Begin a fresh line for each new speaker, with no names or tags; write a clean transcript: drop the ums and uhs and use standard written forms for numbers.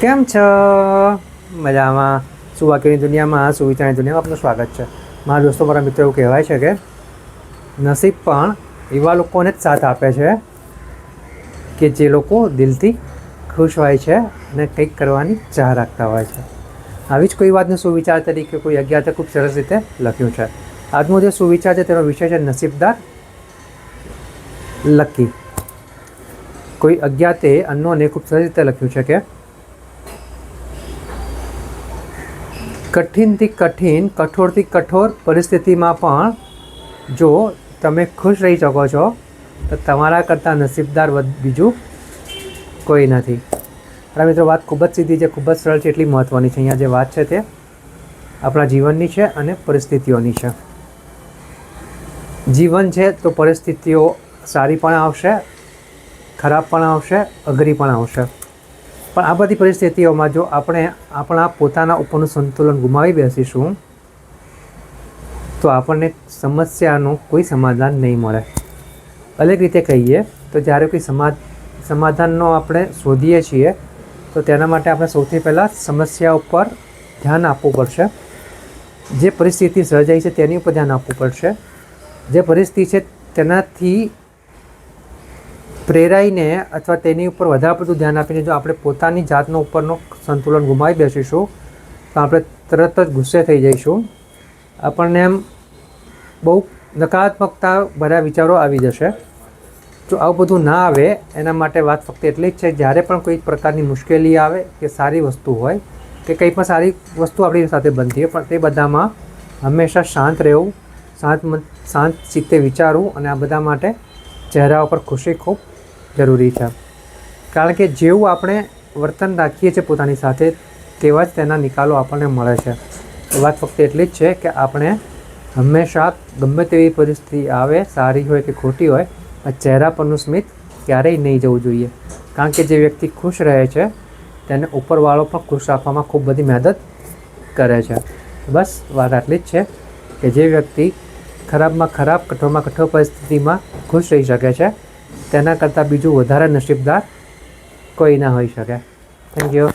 કેમ છો? મજામાં? સુવાક્યની દુનિયામાં, સુવિચારની દુનિયામાં આપનું સ્વાગત છે. મારા દોસ્તો, મારા મિત્રો એવું કહેવાય છે કે નસીબ પણ એવા લોકોને જ સાથ આપે છે કે જે લોકો દિલથી ખુશ હોય છે અને કંઈક કરવાની ચાહ રાખતા હોય છે. આવી જ કોઈ વાતનું સુવિચાર તરીકે કોઈ અજ્ઞાતે ખૂબ સરસ રીતે લખ્યું છે. આજનો જે સુવિચાર છે તેનો વિષય છે નસીબદાર, લકી. કોઈ અજ્ઞાતે અન્નોને ખૂબ સરસ રીતે લખ્યું છે કે કઠિનથી કઠિન, કઠોરથી કઠોર પરિસ્થિતિમાં પણ જો તમે ખુશ રહી શકો છો તો તમારા કરતાં નસીબદાર બીજું કોઈ નથી. આપણા મિત્રો, વાત ખૂબ જ સીધી છે, ખૂબ જ સરળ છે, એટલી મહત્ત્વની છે. અહીંયા જે વાત છે તે આપણા જીવનની છે અને પરિસ્થિતિઓની છે. જીવન છે તો પરિસ્થિતિઓ સારી પણ આવશે, ખરાબ પણ આવશે, અઘરી પણ આવશે. પણ આ બધી પરિસ્થિતિઓમાં જો આપણે આપણા પોતાના ઉપરનું સંતુલન ગુમાવી બેસીશું તો આપણને સમસ્યાનું કોઈ સમાધાન નહીં મળે. અલગ રીતે કહીએ તો જ્યારે કોઈ સમાધાનનો આપણે શોધીએ છીએ તો તેના માટે આપણે સૌથી પહેલાં સમસ્યા ઉપર ધ્યાન આપવું પડશે. જે પરિસ્થિતિ સર્જાઈ છે તેની ઉપર ધ્યાન આપવું પડશે. જે પરિસ્થિતિ છે તેનાથી પ્રેરાઈને અથવા તેની ઉપર વધારે પડતું ધ્યાન આપીને જો આપણે પોતાની જાતનો ઉપરનો સંતુલન ગુમાવી બેસીશું તો આપણે તરત જ ગુસ્સે થઈ જઈશું. આપણને એમ બહુ નકારાત્મકતા ભર્યા વિચારો આવી જશે. જો આવું બધું ના આવે એના માટે વાત ફક્ત એટલી જ છે, જ્યારે પણ કોઈ પ્રકારની મુશ્કેલી આવે કે સારી વસ્તુ હોય કે કંઈ પણ સારી વસ્તુ આપણી સાથે બનતી હોય, પણ તે બધામાં હંમેશા શાંત રહેવું, શાંત ચિત્તે વિચારવું અને આ બધા માટે ચહેરા ઉપર ખુશી ખૂબ જરૂરી છે. કારણ કે જેવું આપણે વર્તન રાખીએ છીએ પોતાની સાથે તેવા જ તેના નિકાલો આપણને મળે છે. વાત ફક્ત એટલી જ છે કે આપણે હંમેશા ગમે તેવી પરિસ્થિતિ આવે, સારી હોય કે ખોટી હોય, આ ચહેરા પરનું સ્મિત ક્યારેય નહીં જવું જોઈએ. કારણ કે જે વ્યક્તિ ખુશ રહે છે તેને ઉપરવાળો પણ ખુશ રાખવામાં ખૂબ બધી મદદ કરે છે. બસ વાત આટલી જ છે કે જે વ્યક્તિ ખરાબમાં ખરાબ, કઠોરમાં કઠોર પરિસ્થિતિમાં ખુશ રહી શકે છે તેના કરતાં બીજું વધારે નસીબદાર કોઈ ના હોઈ શકે. Thank you.